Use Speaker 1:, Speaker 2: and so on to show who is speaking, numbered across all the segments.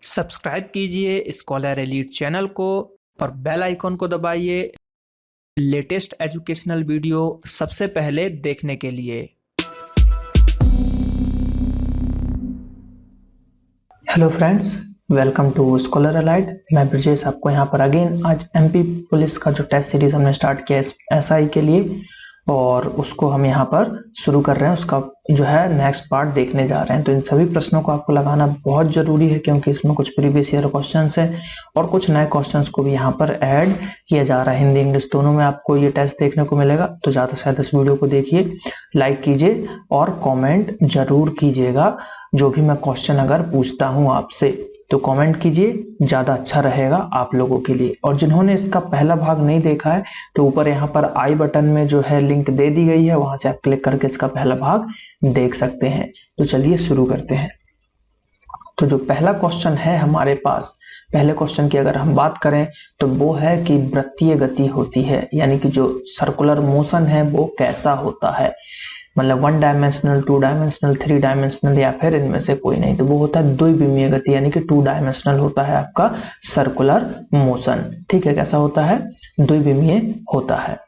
Speaker 1: Subscribe कीजिए scholar elite channel को और बेल आइकॉन को दबाइए लेटेस्ट एजुकेशनल वीडियो सबसे पहले देखने के लिए।
Speaker 2: Hello friends, welcome to scholar elite. मैं ब्रजेश आपको यहाँ पर अगेन आज एमपी पुलिस का जो टेस्ट सीरीज हमने स्टार्ट किया है एसआई के लिए, और उसको हम यहाँ पर शुरू कर रहे हैं। उसका जो है नेक्स्ट पार्ट देखने जा रहे हैं। तो इन सभी प्रश्नों को आपको लगाना बहुत जरूरी है, क्योंकि इसमें कुछ प्रीवियस ईयर क्वेश्चंस हैं और कुछ नए क्वेश्चंस को भी यहाँ पर ऐड किया जा रहा है। हिंदी इंग्लिश दोनों में आपको ये टेस्ट देखने को मिलेगा। तो ज्यादा से ज्यादा इस वीडियो को देखिए, लाइक कीजिए और कॉमेंट जरूर कीजिएगा। जो भी मैं क्वेश्चन अगर पूछता हूँ आपसे तो कमेंट कीजिए, ज्यादा अच्छा रहेगा आप लोगों के लिए। और जिन्होंने इसका पहला भाग नहीं देखा है तो ऊपर यहाँ पर आई बटन में जो है लिंक दे दी गई है, वहां से आप क्लिक करके इसका पहला भाग देख सकते हैं। तो चलिए शुरू करते हैं। तो जो पहला क्वेश्चन है हमारे पास, पहले क्वेश्चन की अगर हम बात करें तो वो है कि वृत्तीय गति होती है, यानी कि जो सर्कुलर मोशन है वो कैसा होता है। मतलब 1 डायमेंशनल, 2 डायमेंशनल, 3 डायमेंशनल या फिर इनमें से कोई नहीं। तो वो होता है द्विविमीय गति, यानी कि 2 डायमेंशनल होता है आपका सर्कुलर मोशन। ठीक है, कैसा होता है? द्विविमीय होता है।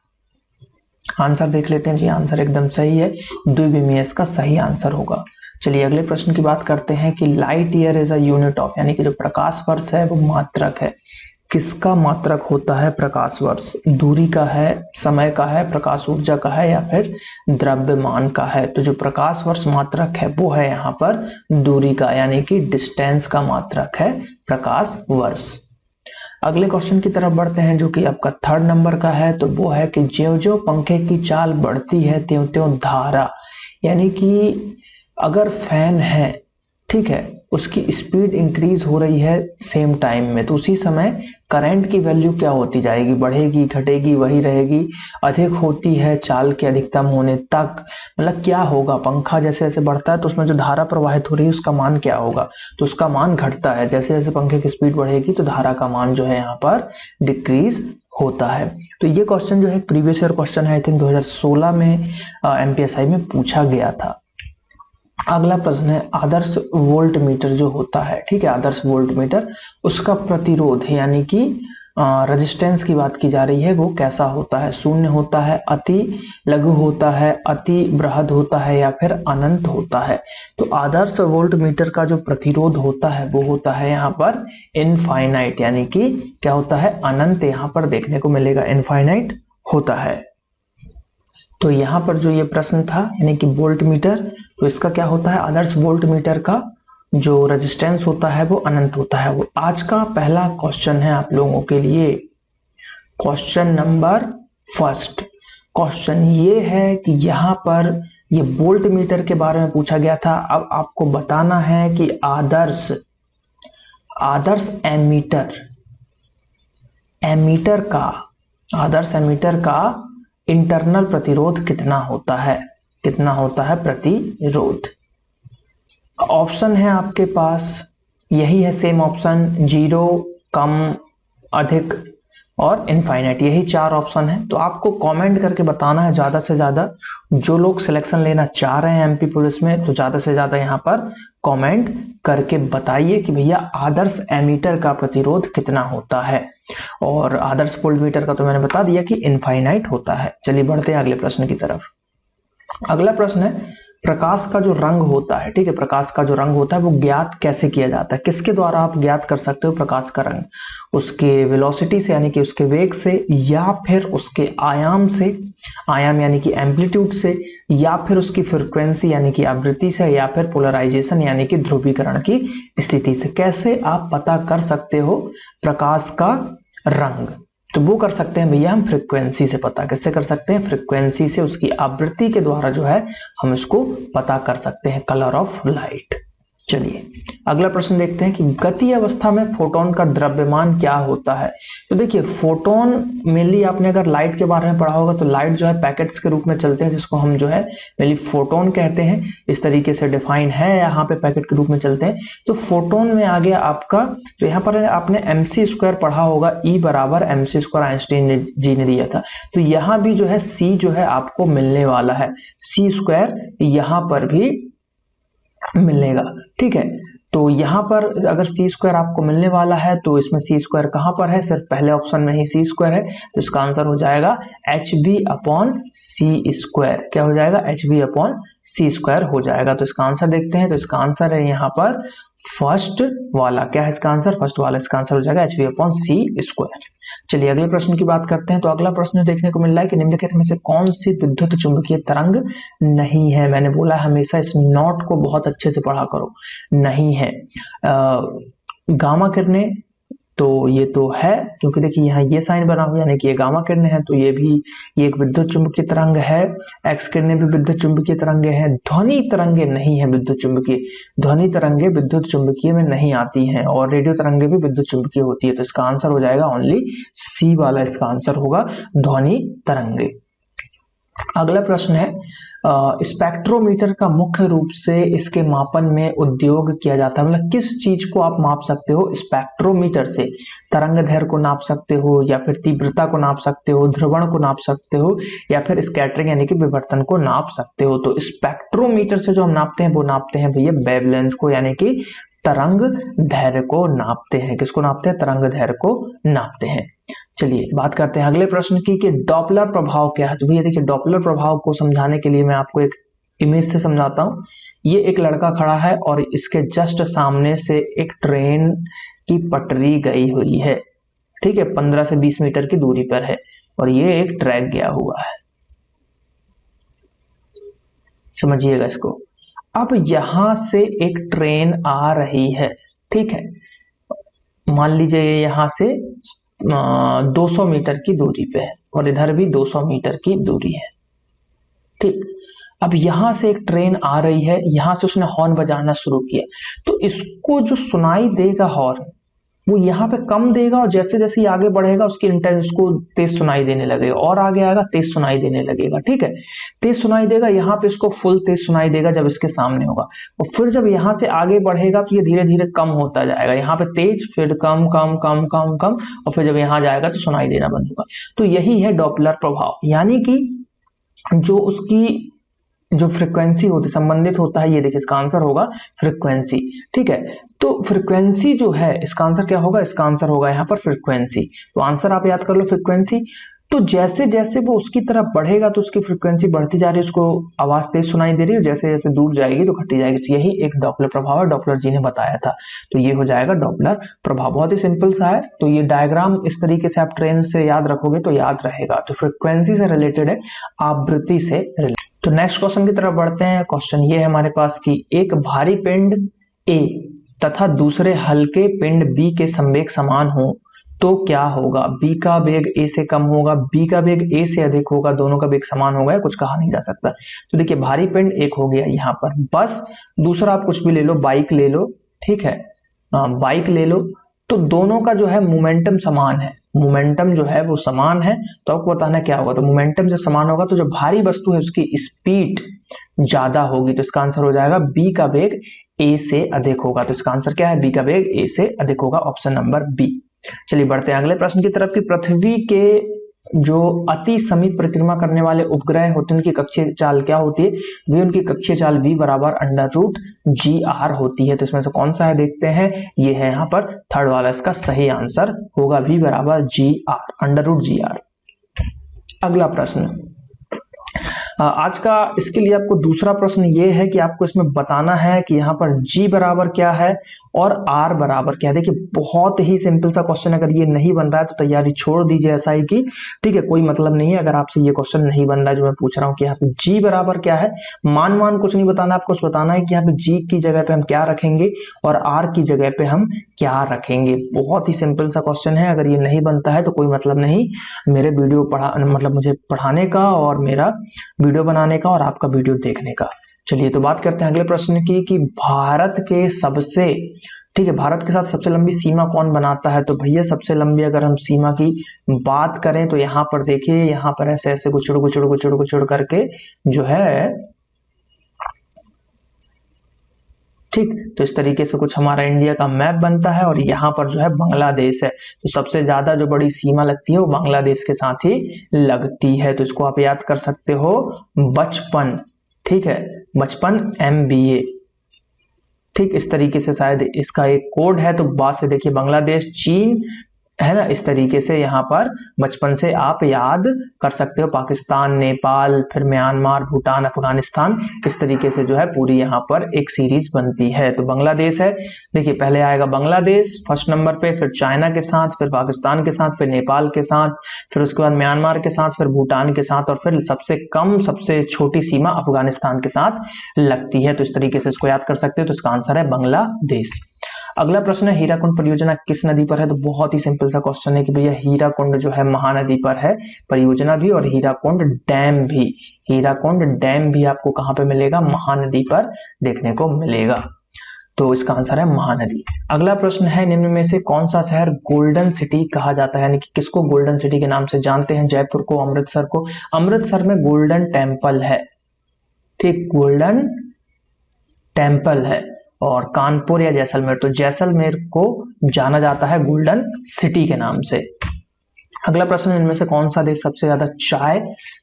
Speaker 2: आंसर देख लेते हैं जी। आंसर एकदम सही है, द्विविमीय इसका सही आंसर होगा। चलिए अगले प्रश्न की बात करते हैं कि light year is a unit of, यानी कि जो प्रकाश वर्ष है वो मात्रक है। किसका मात्रक होता है प्रकाश वर्ष? दूरी का है, समय का है, प्रकाश ऊर्जा का है या फिर द्रव्यमान का है? तो जो प्रकाश वर्ष मात्रक है वो है यहाँ पर दूरी का, यानी कि डिस्टेंस का मात्रक है प्रकाश वर्ष। अगले क्वेश्चन की तरफ बढ़ते हैं जो कि आपका 3rd नंबर का है। तो वो है कि ज्यों-ज्यों पंखे की चाल बढ़ती है त्यों-त्यों धारा, यानी कि अगर फैन है, ठीक है, उसकी स्पीड इंक्रीज हो रही है सेम टाइम में, तो उसी समय करंट की वैल्यू क्या होती जाएगी? बढ़ेगी, घटेगी, वही रहेगी, अधिक होती है चाल के अधिकतम होने तक। मतलब क्या होगा? पंखा जैसे जैसे बढ़ता है तो उसमें जो धारा प्रवाहित हो रही है उसका मान क्या होगा? तो उसका मान घटता है। जैसे जैसे पंखे की स्पीड बढ़ेगी तो धारा का मान जो है यहाँ पर डिक्रीज होता है। तो ये क्वेश्चन जो है प्रीवियस ईयर क्वेश्चन है, आई थिंक 2016 में एमपीएसआई में पूछा गया था। अगला प्रश्न है आदर्श वोल्ट मीटर जो होता है, ठीक है, आदर्श वोल्ट मीटर, उसका प्रतिरोध यानी कि रेजिस्टेंस की बात की जा रही है, वो कैसा होता है? शून्य होता है, अति लघु होता है, अति बृहद होता है या फिर अनंत होता है? तो आदर्श वोल्ट मीटर का जो प्रतिरोध होता है वो होता है यहाँ पर इनफाइनाइट, यानी कि क्या होता है? अनंत यहाँ पर देखने को मिलेगा, इनफाइनाइट होता है। तो यहाँ पर जो ये प्रश्न था यानी कि वोल्ट मीटर, तो इसका क्या होता है? आदर्श वोल्ट मीटर का जो रेजिस्टेंस होता है वो अनंत होता है। वो आज का पहला क्वेश्चन है आप लोगों के लिए। Question number 1। क्वेश्चन ये है कि यहाँ पर ये वोल्ट मीटर के बारे में पूछा गया था। अब आपको बताना है कि आदर्श एमीटर का इंटरनल प्रतिरोध कितना होता है? कितना होता है प्रतिरोध? ऑप्शन है आपके पास, यही है सेम ऑप्शन, 0, कम, अधिक और इनफाइनाइट, यही 4 ऑप्शन है। तो आपको कमेंट करके बताना है ज्यादा से ज्यादा। जो लोग सिलेक्शन लेना चाह रहे हैं एमपी पुलिस में, तो ज्यादा से ज्यादा यहाँ पर कमेंट करके बताइए कि भैया आदर्श एमीटर का प्रतिरोध कितना होता है। और आदर्श वोल्ट मीटर का तो मैंने बता दिया कि इनफाइनाइट होता है। चलिए बढ़ते हैं अगले प्रश्न की तरफ। अगला प्रश्न है प्रकाश का जो रंग होता है, ठीक है, प्रकाश का जो रंग होता है वो ज्ञात कैसे किया जाता है? किसके द्वारा आप ज्ञात कर सकते हो प्रकाश का रंग? उसके वेलोसिटी से, यानी कि उसके वेग से, या फिर उसके आयाम से, आयाम यानी कि एम्पलीट्यूड से, या फिर उसकी फ्रीक्वेंसी यानी कि आवृत्ति से, या फिर पोलराइजेशन यानी कि ध्रुवीकरण की स्थिति से। कैसे आप पता कर सकते हो प्रकाश का रंग? तो वो कर सकते हैं भैया हम फ्रीक्वेंसी से पता। कैसे कर सकते हैं? फ्रीक्वेंसी से, उसकी आवृत्ति के द्वारा जो है हम इसको पता कर सकते हैं, कलर ऑफ लाइट। चलिए अगला प्रश्न देखते हैं कि गति अवस्था में फोटोन का द्रव्यमान क्या होता है? तो देखिए फोटोन मेनली आपने अगर लाइट के बारे में पढ़ा होगा तो लाइट जो है पैकेट्स के रूप में चलते हैं, जिसको हम जो है मेनली फोटोन कहते हैं। इस तरीके से डिफाइन है, यहाँ पे पैकेट के रूप में चलते हैं। तो फोटोन में आ गया आपका, तो यहाँ पर आपने mc² पढ़ा होगा, E बराबर mc² आइंस्टाइन जी ने दिया था। तो यहाँ भी जो है C जो है आपको मिलने वाला है, c² यहाँ पर भी मिलेगा, ठीक है। तो यहाँ पर अगर सी स्क्वायर आपको मिलने वाला है तो इसमें सी स्क्वायर कहाँ पर है, सिर्फ पहले ऑप्शन में ही सी स्क्वायर है, तो इसका आंसर हो जाएगा एच बी अपॉन सी स्क्वायर। क्या हो जाएगा, एच बी अपॉन सी स्क्वायर हो जाएगा। तो इसका आंसर देखते हैं, तो इसका आंसर है यहाँ पर फर्स्ट वाला। क्या है इसका आंसर, फर्स्ट वाला। इसका आंसर हो जाएगा एच बी अपॉन सी स्क्वायर। चलिए अगले प्रश्न की बात करते हैं। तो अगला प्रश्न देखने को मिल रहा है कि निम्नलिखित में से कौन सी विद्युत चुंबकीय तरंग नहीं है। मैंने बोला हमेशा इस नोट को बहुत अच्छे से पढ़ा करो, नहीं है। गामा किरणें, तो ये तो है, क्योंकि देखिए यहाँ ये साइन बना हुआ, यानी कि ये गामा किरणें हैं, तो ये एक विद्युत चुंबकीय तरंग है। एक्स किरणें भी विद्युत चुंबकीय तरंगे हैं। ध्वनि तरंगे नहीं है विद्युत चुंबकीय, ध्वनि तरंगे विद्युत चुंबकीय में नहीं आती हैं, और रेडियो तरंगे भी विद्युत चुंबकीय होती है। तो इसका आंसर हो जाएगा ओनली सी वाला, इसका आंसर होगा ध्वनि तरंगे। अगला प्रश्न है, स्पेक्ट्रोमीटर का मुख्य रूप से इसके मापन में उपयोग किया जाता है। मतलब किस चीज को आप माप सकते हो स्पेक्ट्रोमीटर से? तरंग दैर्घ्य को नाप सकते हो, या फिर तीव्रता को नाप सकते हो, ध्रुवण को नाप सकते हो, या फिर स्कैटरिंग यानी कि विवर्तन को नाप सकते हो। तो स्पेक्ट्रोमीटर से जो हम नापते हैं वो नापते हैं भैया वेवलेंथ को, यानी कि तरंग दैर्घ्य को नापते हैं। किसको नापते हैं? तरंग दैर्घ्य को नापते हैं। चलिए बात करते हैं अगले प्रश्न की कि डॉपलर प्रभाव क्या है। तो भैया देखिए, डॉपलर प्रभाव को समझाने के लिए मैं आपको एक इमेज से समझाता हूं। ये एक लड़का खड़ा है और इसके जस्ट सामने से एक ट्रेन की पटरी गई हुई है, ठीक है, 15 से 20 मीटर की दूरी पर है, और ये एक ट्रैक गया हुआ है। समझिएगा इसको। अब यहां से एक ट्रेन आ रही है, ठीक है, मान लीजिए ये यहां से 200 मीटर की दूरी पे है, और इधर भी 200 मीटर की दूरी है, ठीक। अब यहां से एक ट्रेन आ रही है, यहां से उसने हॉर्न बजाना शुरू किया, तो इसको जो सुनाई देगा हॉर्न, वो यहाँ पे कम देगा, और जैसे जैसे ये आगे बढ़ेगा उसकी इंटेंस को तेज सुनाई देने लगेगा, और आगे आएगा तेज सुनाई देने लगेगा, ठीक है, तेज सुनाई देगा। यहाँ पे इसको फुल तेज सुनाई देगा जब इसके सामने होगा, और फिर जब यहाँ से आगे बढ़ेगा तो ये धीरे धीरे कम होता जाएगा, यहाँ पे तेज, फिर कम कम कम कम कम, और फिर जब यहाँ जाएगा तो सुनाई देना बंद होगा। तो यही है डॉपलर प्रभाव, यानी कि जो उसकी जो फ्रीक्वेंसी होती संबंधित होता है, ये देखिए इसका आंसर होगा फ्रीक्वेंसी, ठीक है। तो फ्रीक्वेंसी जो है, इसका आंसर क्या होगा? इसका आंसर होगा यहाँ पर फ्रीक्वेंसी। तो आंसर आप याद कर लो फ्रीक्वेंसी। तो जैसे जैसे वो उसकी तरफ बढ़ेगा तो उसकी फ्रीक्वेंसी बढ़ती जा रही है, उसको आवाज तेज सुनाई दे रही है, जैसे जैसे दूर जाएगी तो घटती जाएगी। तो यही एक डॉपलर प्रभाव है, डॉपलर जी ने बताया था। तो ये हो जाएगा डॉपलर प्रभाव। बहुत ही सिंपल सा है। तो ये डायग्राम इस तरीके से आप ट्रेन से याद रखोगे तो याद रहेगा। तो फ्रीक्वेंसी से रिलेटेड है, आवृत्ति से रिलेटेड। तो नेक्स्ट क्वेश्चन की तरफ बढ़ते हैं। क्वेश्चन ये है हमारे पास कि एक भारी पिंड ए तथा दूसरे हल्के पिंड बी के संवेग समान हो तो क्या होगा? बी का वेग ए से कम होगा, बी का वेग ए से अधिक होगा, दोनों का वेग समान होगा, कुछ कहा नहीं जा सकता। तो देखिए भारी पिंड एक हो गया यहाँ पर, बस दूसरा आप कुछ भी ले लो, बाइक ले लो, ठीक है, बाइक ले लो, तो दोनों का जो है मोमेंटम समान है, मोमेंटम जो है वो समान है। तो आपको बताना क्या होगा? तो मोमेंटम जब समान होगा तो जो भारी वस्तु है उसकी स्पीड ज्यादा होगी, तो इसका आंसर हो जाएगा बी का वेग ए से अधिक होगा। तो इसका आंसर क्या है? बी का वेग ए से अधिक होगा, ऑप्शन नंबर बी। चलिए बढ़ते हैं अगले प्रश्न की तरफ कि पृथ्वी के जो अति समीप परिक्रमा करने वाले उपग्रह होते हैं उनकी कक्षीय चाल क्या होती है? वे उनकी कक्षीय चाल v बराबर √gr होती है। तो इसमें से कौन सा है देखते हैं। ये है यहाँ पर थर्ड वाला, इसका सही आंसर होगा v बराबर √gr। अगला प्रश्न आज का, इसके लिए आपको दूसरा प्रश्न ये है कि आपको इसमें बताना है कि यहाँ पर g बराबर क्या है और r बराबर क्या है। देखिए बहुत ही सिंपल सा क्वेश्चन, अगर ये नहीं बन रहा है तो तैयारी छोड़ दीजिए एसआई की, ठीक है, कोई मतलब नहीं है अगर आपसे ये क्वेश्चन नहीं बन रहा है जो मैं पूछ रहा हूँ कि यहाँ पे g बराबर क्या है। मान कुछ नहीं बताना, आपको बताना है कि यहाँ पे g की जगह पे हम क्या रखेंगे और r की जगह पे हम क्या रखेंगे। बहुत ही सिंपल सा क्वेश्चन है, अगर ये नहीं बनता है तो कोई मतलब नहीं मेरे वीडियो मतलब मुझे पढ़ाने का और मेरा वीडियो बनाने का और आपका वीडियो देखने का। चलिए तो बात करते हैं अगले प्रश्न की कि भारत के सबसे, ठीक है, भारत के साथ सबसे लंबी सीमा कौन बनाता है। तो भैया सबसे लंबी अगर हम सीमा की बात करें तो यहाँ पर देखिए, यहाँ पर ऐसे ऐसे गुचड़ करके जो है, ठीक, तो इस तरीके से कुछ हमारा इंडिया का मैप बनता है और यहाँ पर जो है बांग्लादेश है। तो सबसे ज्यादा जो बड़ी सीमा लगती है वो बांग्लादेश के साथ ही लगती है। तो इसको आप याद कर सकते हो 55, ठीक है, 55 MBA, ठीक इस तरीके से शायद इसका एक कोड है, तो बाद से देखिए बांग्लादेश, चीन, है ना, इस तरीके से यहाँ पर बचपन से आप याद कर सकते हो। पाकिस्तान, नेपाल, फिर म्यांमार, भूटान, अफगानिस्तान, इस तरीके से जो है पूरी यहाँ पर एक सीरीज बनती है। तो बांग्लादेश है, देखिए पहले आएगा बांग्लादेश फर्स्ट नंबर पे, फिर चाइना के साथ, फिर पाकिस्तान के साथ, फिर नेपाल के साथ, फिर उसके बाद म्यांमार के साथ, फिर भूटान के साथ, और फिर सबसे कम सबसे छोटी सीमा अफगानिस्तान के साथ लगती है। तो इस तरीके से इसको याद कर सकते हो। तो इसका आंसर है बांग्लादेश। अगला प्रश्न है हीराकुंड परियोजना किस नदी पर है? तो बहुत ही सिंपल सा क्वेश्चन है कि भैया हीराकुंड जो है महानदी पर है, परियोजना भी और हीराकुंड डैम भी। हीराकुंड डैम भी आपको कहां पे मिलेगा? महानदी पर देखने को मिलेगा। तो इसका आंसर है महानदी। अगला प्रश्न है निम्न में से कौन सा शहर गोल्डन सिटी कहा जाता है? यानी कि किसको गोल्डन सिटी के नाम से जानते हैं? जयपुर को, अमृतसर को? अमृतसर में गोल्डन टेम्पल है, ठीक, गोल्डन टेम्पल है। और कानपुर या जैसलमेर, तो जैसलमेर को जाना जाता है गोल्डन सिटी के नाम से। अगला प्रश्न, इनमें से कौन सा देश सबसे ज्यादा चाय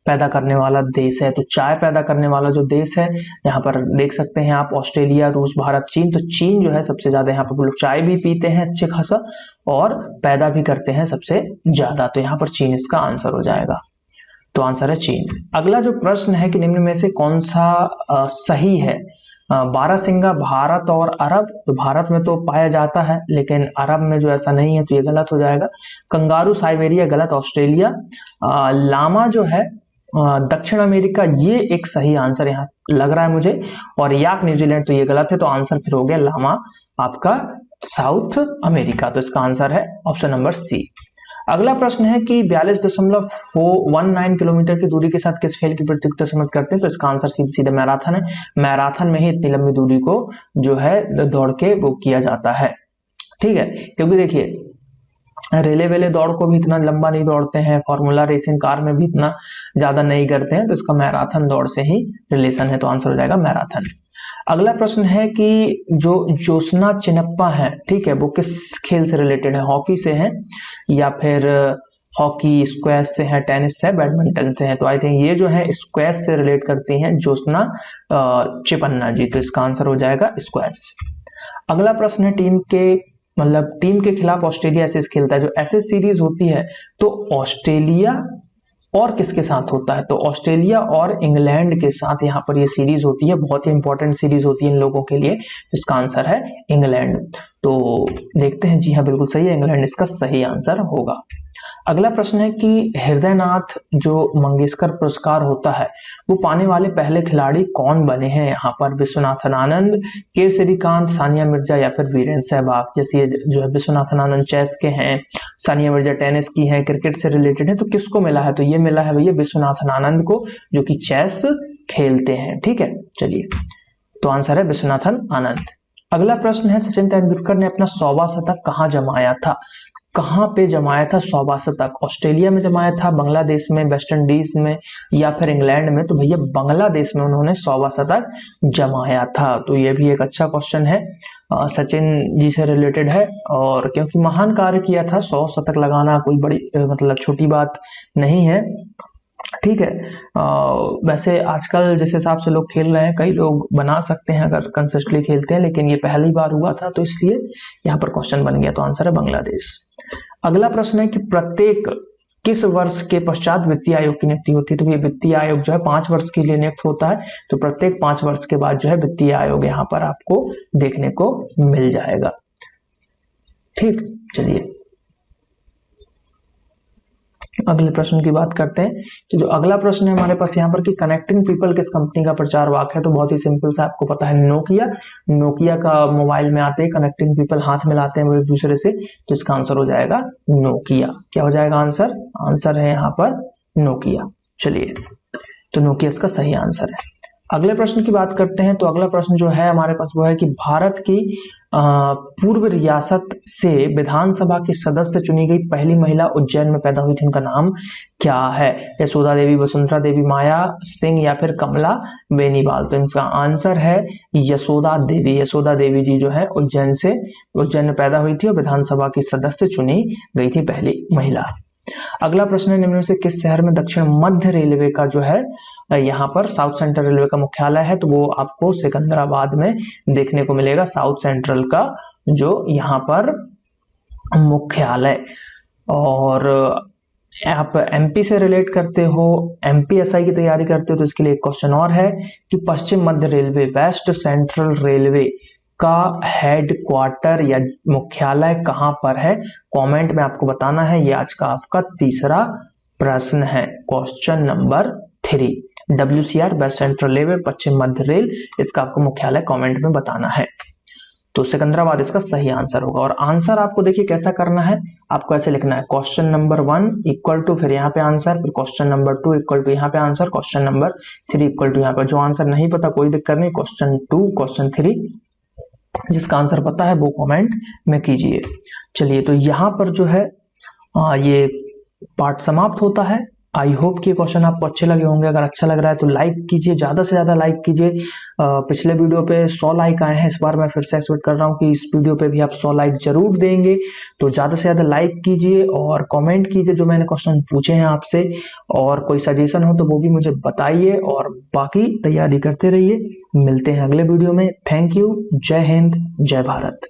Speaker 2: पैदा करने वाला देश है? तो चाय पैदा करने वाला जो देश है यहाँ पर देख सकते हैं आप, ऑस्ट्रेलिया, रूस, भारत, चीन। तो चीन जो है सबसे ज्यादा यहाँ पर लोग चाय भी पीते हैं अच्छे खासा और पैदा भी करते हैं सबसे ज्यादा। तो यहाँ पर चीन इसका आंसर हो जाएगा। तो आंसर है चीन। अगला जो प्रश्न है कि निम्न में से कौन सा सही है? बारहसिंगा भारत और अरब, तो भारत में तो पाया जाता है लेकिन अरब में जो ऐसा नहीं है, तो ये गलत हो जाएगा। कंगारू साइबेरिया गलत, ऑस्ट्रेलिया। लामा जो है दक्षिण अमेरिका, ये एक सही आंसर यहाँ लग रहा है मुझे। और याक न्यूजीलैंड, तो ये गलत है। तो आंसर फिर हो गया लामा आपका साउथ अमेरिका। तो इसका आंसर है ऑप्शन नंबर सी। अगला प्रश्न है कि 42.419 किलोमीटर की दूरी के साथ किस खेल की प्रतियोगिता समर्पित करते हैं? तो इसका आंसर सीधे सीधे मैराथन है। मैराथन में ही इतनी लंबी दूरी को जो है दौड़ के वो किया जाता है, ठीक है। क्योंकि देखिए रेले वेले दौड़ को भी इतना लंबा नहीं दौड़ते हैं, फॉर्मूला रेसिंग कार में भी इतना ज्यादा नहीं करते हैं, तो इसका मैराथन दौड़ से ही रिलेशन है। तो आंसर हो जाएगा मैराथन। अगला प्रश्न है कि जो ज्योत्सना चिनप्पा है, ठीक है, वो किस खेल से रिलेटेड है? हॉकी से है या फिर हॉकी स्क्वैश से है, टेनिस से, बैडमिंटन से है? तो आई थिंक ये जो है स्क्वैश से रिलेट करती हैं ज्योत्सना चिपन्ना जी। तो इसका आंसर हो जाएगा स्क्वैश। अगला प्रश्न है टीम के खिलाफ ऑस्ट्रेलिया एसएस खेलता है। जो एसएस सीरीज होती है तो ऑस्ट्रेलिया और किसके साथ होता है? तो ऑस्ट्रेलिया और इंग्लैंड के साथ यहाँ पर ये सीरीज होती है। बहुत ही इंपॉर्टेंट सीरीज होती है इन लोगों के लिए। इसका आंसर है इंग्लैंड। तो देखते हैं, जी हाँ बिल्कुल सही है, इंग्लैंड इसका सही आंसर होगा। अगला प्रश्न है कि हृदयनाथ जो मंगेशकर पुरस्कार होता है वो पाने वाले पहले खिलाड़ी कौन बने हैं? यहाँ पर विश्वनाथन आनंद, के श्रीकांत, सानिया मिर्जा या फिर वीरेंद्र सहवाग। जैसे ये जो है विश्वनाथन आनंद चेस के हैं, सानिया मिर्जा टेनिस की हैं, क्रिकेट से रिलेटेड है। तो किसको मिला है? तो ये मिला है भैया विश्वनाथन आनंद को, जो कि चेस खेलते हैं, ठीक है। चलिए, तो आंसर है विश्वनाथन आनंद। अगला प्रश्न है सचिन तेंदुलकर ने अपना 100वां शतक कहाँ जमाया था? कहां पे जमाया था 100वां शतक? ऑस्ट्रेलिया में जमाया था, बांग्लादेश में, वेस्ट इंडीज में या फिर इंग्लैंड में? तो भैया बांग्लादेश में उन्होंने 100वां शतक जमाया था। तो ये भी एक अच्छा क्वेश्चन है, सचिन जी से रिलेटेड है, और क्योंकि महान कार्य किया था, 100 शतक लगाना कोई बड़ी मतलब छोटी बात नहीं है, ठीक है। वैसे आजकल जिस हिसाब से लोग खेल रहे हैं, कई लोग बना सकते हैं अगर कंसिस्टेंटली खेलते हैं, लेकिन ये पहली बार हुआ था तो इसलिए यहाँ पर क्वेश्चन बन गया। तो आंसर है बांग्लादेश। अगला प्रश्न है कि प्रत्येक किस वर्ष के पश्चात वित्तीय आयोग की नियुक्ति होती है? तो ये वित्तीय आयोग जो है 5 वर्ष के लिए नियुक्त होता है। तो प्रत्येक 5 वर्ष के बाद जो है वित्तीय आयोग यहाँ पर आपको देखने को मिल जाएगा, ठीक। चलिए अगले प्रश्न की बात करते हैं। तो जो अगला प्रश्न है हमारे पास यहाँ पर कि कनेक्टिंग पीपल किस कंपनी का प्रचार वाक्य है? तो बहुत ही सिंपल सा आपको पता है, नोकिया। नोकिया का मोबाइल में आते हैं कनेक्टिंग पीपल, हाथ मिलाते हैं वो एक दूसरे से। तो इसका आंसर हो जाएगा नोकिया। क्या हो जाएगा आंसर? आंसर है यहाँ पर नोकिया। चलिए, तो नोकिया इसका सही आंसर है। अगले प्रश्न की बात करते हैं। तो अगला प्रश्न जो है हमारे पास वो है कि भारत की पूर्व रियासत से विधानसभा की सदस्य चुनी गई पहली महिला उज्जैन में पैदा हुई थी, उनका नाम क्या है? यशोदा देवी, वसुंधरा देवी, माया सिंह या फिर कमला बेनीवाल। तो इनका आंसर है यशोदा देवी। यशोदा देवी जी जो है उज्जैन में पैदा हुई थी और विधानसभा की सदस्य चुनी गई थी पहली महिला। अगला प्रश्न है निम्न में से किस शहर में दक्षिण मध्य रेलवे का जो है यहाँ पर साउथ सेंट्रल रेलवे का मुख्यालय है, तो वो आपको सिकंदराबाद में देखने को मिलेगा, साउथ सेंट्रल का जो यहाँ पर मुख्यालय। और आप एमपी से रिलेट करते हो, एमपी एसआई की तैयारी करते हो, तो इसके लिए एक क्वेश्चन और है कि पश्चिम मध्य रेलवे, वेस्ट सेंट्रल रेलवे का हेड क्वार्टर या मुख्यालय कहां पर है? कमेंट में आपको बताना है। ये आज का आपका तीसरा प्रश्न है, question number 3। WCR west central railway, पश्चिम मध्य रेल, इसका आपको मुख्यालय कमेंट में बताना है। तो सिकंदराबाद इसका सही आंसर होगा। और आंसर आपको देखिए कैसा करना है, आपको ऐसे लिखना है, क्वेश्चन नंबर 1 इक्वल टू, फिर यहाँ पे आंसर, फिर क्वेश्चन नंबर 2 इक्वल टू यहाँ पे answer, question number 3 equal to यहाँ पे। जो आंसर नहीं पता कोई दिक्कत नहीं, क्वेश्चन 2 क्वेश्चन 3 जिसका आंसर पता है वो कमेंट में कीजिए। चलिए, तो यहाँ पर जो है ये पार्ट समाप्त होता है। आई होप कि क्वेश्चन आपको अच्छे लगे होंगे। अगर अच्छा लग रहा है तो लाइक कीजिए, ज्यादा से ज्यादा लाइक कीजिए। पिछले वीडियो पे 100 लाइक आए हैं, इस बार मैं फिर से एक्सपेक्ट कर रहा हूँ कि इस वीडियो पे भी आप 100 लाइक जरूर देंगे। तो ज्यादा से ज्यादा लाइक कीजिए और कमेंट कीजिए जो मैंने क्वेश्चन पूछे हैं आपसे, और कोई सजेशन हो तो वो भी मुझे बताइए, और बाकी तैयारी करते रहिए। मिलते हैं अगले वीडियो में। Thank you. जय हिंद, जय भारत।